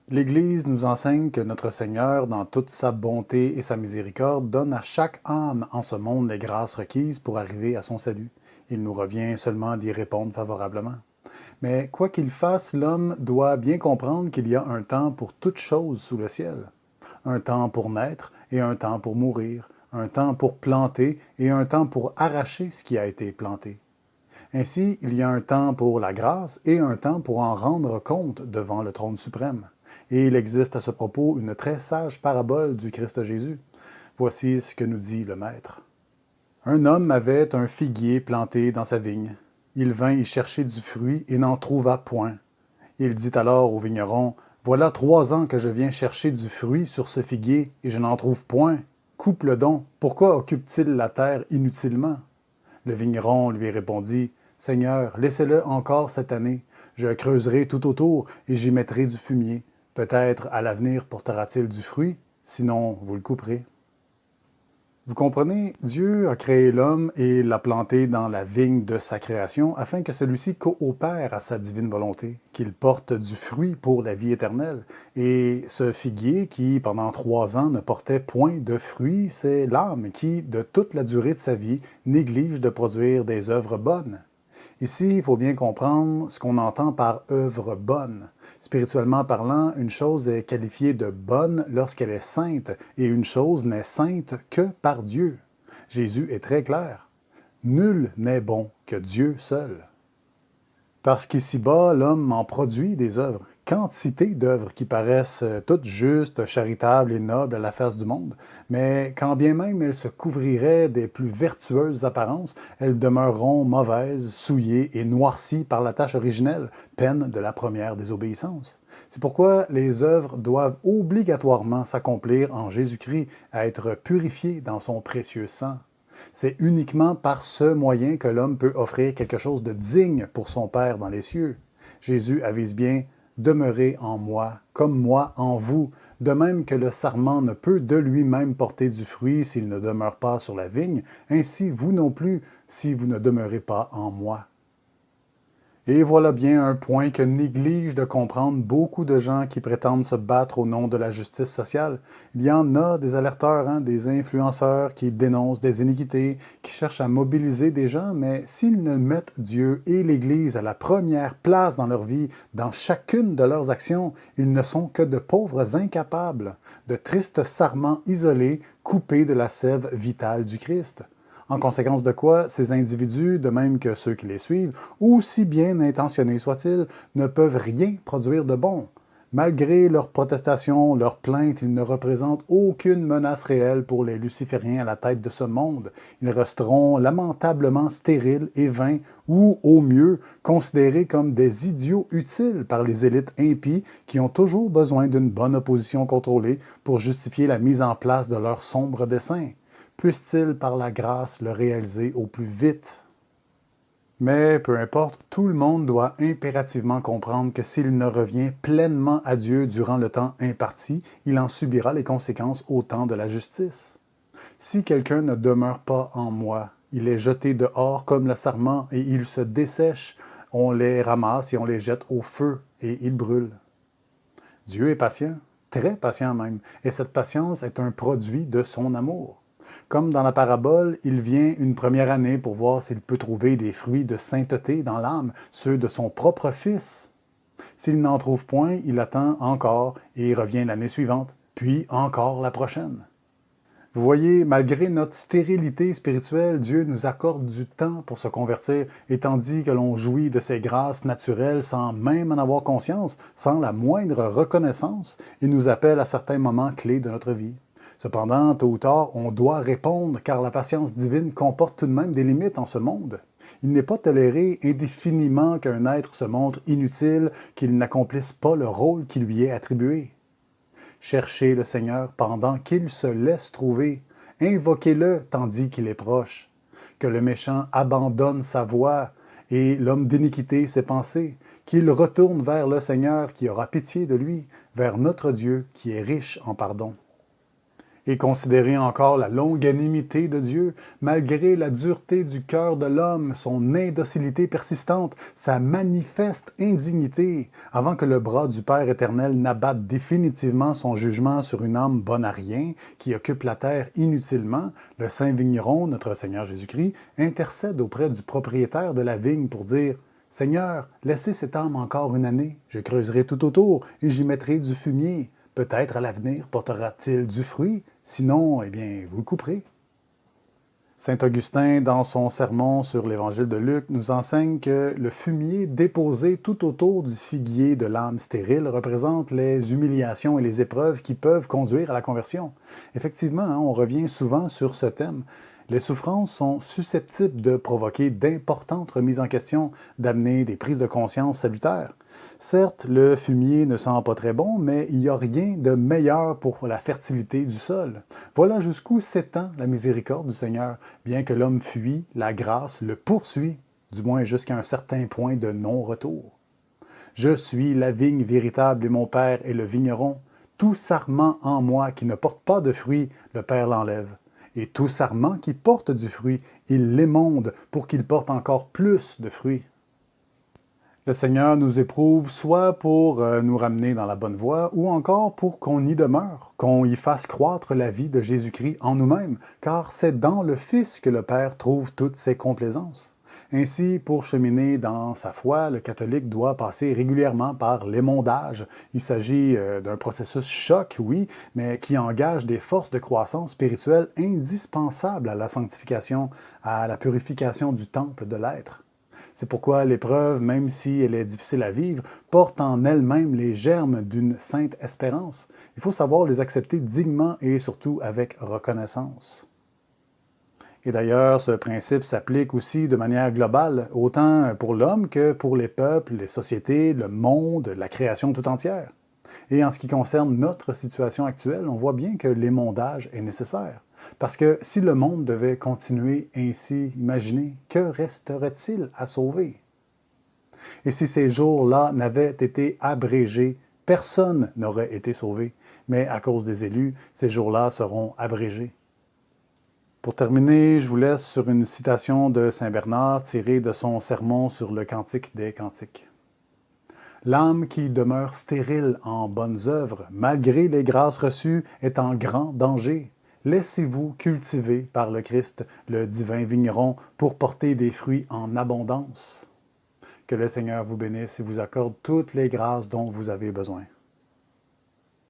L'Église nous enseigne que notre Seigneur, dans toute sa bonté et sa miséricorde, donne à chaque âme en ce monde les grâces requises pour arriver à son salut. Il nous revient seulement d'y répondre favorablement. Mais quoi qu'il fasse, l'homme doit bien comprendre qu'il y a un temps pour toute chose sous le ciel. Un temps pour naître et un temps pour mourir, un temps pour planter et un temps pour arracher ce qui a été planté. Ainsi, il y a un temps pour la grâce et un temps pour en rendre compte devant le trône suprême. Et il existe à ce propos une très sage parabole du Christ Jésus. Voici ce que nous dit le Maître. Un homme avait un figuier planté dans sa vigne. Il vint y chercher du fruit et n'en trouva point. Il dit alors au vigneron, « Voilà 3 ans que je viens chercher du fruit sur ce figuier et je n'en trouve point. Coupe-le donc. Pourquoi occupe-t-il la terre inutilement? » Le vigneron lui répondit, « Seigneur, laissez-le encore cette année. Je creuserai tout autour et j'y mettrai du fumier. Peut-être à l'avenir portera-t-il du fruit, sinon vous le couperez. » Vous comprenez, Dieu a créé l'homme et l'a planté dans la vigne de sa création afin que celui-ci coopère à sa divine volonté, qu'il porte du fruit pour la vie éternelle. Et ce figuier qui, pendant 3 ans, ne portait point de fruit, c'est l'âme qui, de toute la durée de sa vie, néglige de produire des œuvres bonnes. Ici, il faut bien comprendre ce qu'on entend par œuvre bonne. Spirituellement parlant, une chose est qualifiée de bonne lorsqu'elle est sainte, et une chose n'est sainte que par Dieu. Jésus est très clair. Nul n'est bon que Dieu seul. Parce qu'ici-bas, l'homme en produit des œuvres, quantité d'œuvres qui paraissent toutes justes, charitables et nobles à la face du monde, mais quand bien même elles se couvriraient des plus vertueuses apparences, elles demeureront mauvaises, souillées et noircies par la tâche originelle, peine de la première désobéissance. C'est pourquoi les œuvres doivent obligatoirement s'accomplir en Jésus-Christ, à être purifiées dans son précieux sang. C'est uniquement par ce moyen que l'homme peut offrir quelque chose de digne pour son Père dans les cieux. Jésus avise bien « Demeurez en moi, comme moi en vous », de même que le sarment ne peut de lui-même porter du fruit s'il ne demeure pas sur la vigne, ainsi vous non plus si vous ne demeurez pas en moi. Et voilà bien un point que négligent de comprendre beaucoup de gens qui prétendent se battre au nom de la justice sociale. Il y en a des alerteurs, des influenceurs qui dénoncent des iniquités, qui cherchent à mobiliser des gens, mais s'ils ne mettent Dieu et l'Église à la première place dans leur vie, dans chacune de leurs actions, ils ne sont que de pauvres incapables, de tristes sarments isolés, coupés de la sève vitale du Christ. En conséquence de quoi, ces individus, de même que ceux qui les suivent, aussi bien intentionnés soient-ils, ne peuvent rien produire de bon. Malgré leurs protestations, leurs plaintes, ils ne représentent aucune menace réelle pour les lucifériens à la tête de ce monde. Ils resteront lamentablement stériles et vains, ou, au mieux, considérés comme des idiots utiles par les élites impies qui ont toujours besoin d'une bonne opposition contrôlée pour justifier la mise en place de leurs sombres desseins. Puisse-t-il par la grâce le réaliser au plus vite. Mais peu importe, tout le monde doit impérativement comprendre que s'il ne revient pleinement à Dieu durant le temps imparti, il en subira les conséquences au temps de la justice. Si quelqu'un ne demeure pas en moi, il est jeté dehors comme le sarment et il se dessèche, on les ramasse et on les jette au feu et ils brûlent. Dieu est patient, très patient même, et cette patience est un produit de son amour. Comme dans la parabole, il vient une première année pour voir s'il peut trouver des fruits de sainteté dans l'âme, ceux de son propre Fils. S'il n'en trouve point, il attend encore et revient l'année suivante, puis encore la prochaine. Vous voyez, malgré notre stérilité spirituelle, Dieu nous accorde du temps pour se convertir, et tandis que l'on jouit de ses grâces naturelles sans même en avoir conscience, sans la moindre reconnaissance, il nous appelle à certains moments clés de notre vie. Cependant, tôt ou tard, on doit répondre car la patience divine comporte tout de même des limites en ce monde. Il n'est pas toléré indéfiniment qu'un être se montre inutile, qu'il n'accomplisse pas le rôle qui lui est attribué. Cherchez le Seigneur pendant qu'il se laisse trouver. Invoquez-le tandis qu'il est proche. Que le méchant abandonne sa voie et l'homme d'iniquité ses pensées, qu'il retourne vers le Seigneur qui aura pitié de lui, vers notre Dieu qui est riche en pardon. Et considérez encore la longanimité de Dieu, malgré la dureté du cœur de l'homme, son indocilité persistante, sa manifeste indignité, avant que le bras du Père éternel n'abatte définitivement son jugement sur une âme bonne à rien, qui occupe la terre inutilement, le saint vigneron, notre Seigneur Jésus-Christ, intercède auprès du propriétaire de la vigne pour dire « Seigneur, laissez cette âme encore une année, je creuserai tout autour et j'y mettrai du fumier. » Peut-être à l'avenir portera-t-il du fruit, sinon, eh bien, vous le couperez. Saint Augustin, dans son sermon sur l'Évangile de Luc, nous enseigne que le fumier déposé tout autour du figuier de l'âme stérile représente les humiliations et les épreuves qui peuvent conduire à la conversion. Effectivement, on revient souvent sur ce thème. Les souffrances sont susceptibles de provoquer d'importantes remises en question, d'amener des prises de conscience salutaires. Certes, le fumier ne sent pas très bon, mais il n'y a rien de meilleur pour la fertilité du sol. Voilà jusqu'où s'étend la miséricorde du Seigneur. Bien que l'homme fuit, la grâce le poursuit, du moins jusqu'à un certain point de non-retour. Je suis la vigne véritable et mon Père est le vigneron. Tout sarment en moi qui ne porte pas de fruit, le Père l'enlève. Et tout sarment qui porte du fruit, il l'émonde pour qu'il porte encore plus de fruits. Le Seigneur nous éprouve soit pour nous ramener dans la bonne voie, ou encore pour qu'on y demeure, qu'on y fasse croître la vie de Jésus-Christ en nous-mêmes, car c'est dans le Fils que le Père trouve toutes ses complaisances. Ainsi, pour cheminer dans sa foi, le catholique doit passer régulièrement par l'émondage. Il s'agit d'un processus choc, oui, mais qui engage des forces de croissance spirituelle indispensables à la sanctification, à la purification du temple de l'être. C'est pourquoi l'épreuve, même si elle est difficile à vivre, porte en elle-même les germes d'une sainte espérance. Il faut savoir les accepter dignement et surtout avec reconnaissance. Et d'ailleurs, ce principe s'applique aussi de manière globale, autant pour l'homme que pour les peuples, les sociétés, le monde, la création tout entière. Et en ce qui concerne notre situation actuelle, on voit bien que l'émondage est nécessaire. Parce que si le monde devait continuer ainsi, imaginez, que resterait-il à sauver? Et si ces jours-là n'avaient été abrégés, personne n'aurait été sauvé. Mais à cause des élus, ces jours-là seront abrégés. Pour terminer, je vous laisse sur une citation de Saint Bernard tirée de son sermon sur le Cantique des Cantiques. L'âme qui demeure stérile en bonnes œuvres, malgré les grâces reçues, est en grand danger. Laissez-vous cultiver par le Christ, le divin vigneron, pour porter des fruits en abondance. Que le Seigneur vous bénisse et vous accorde toutes les grâces dont vous avez besoin.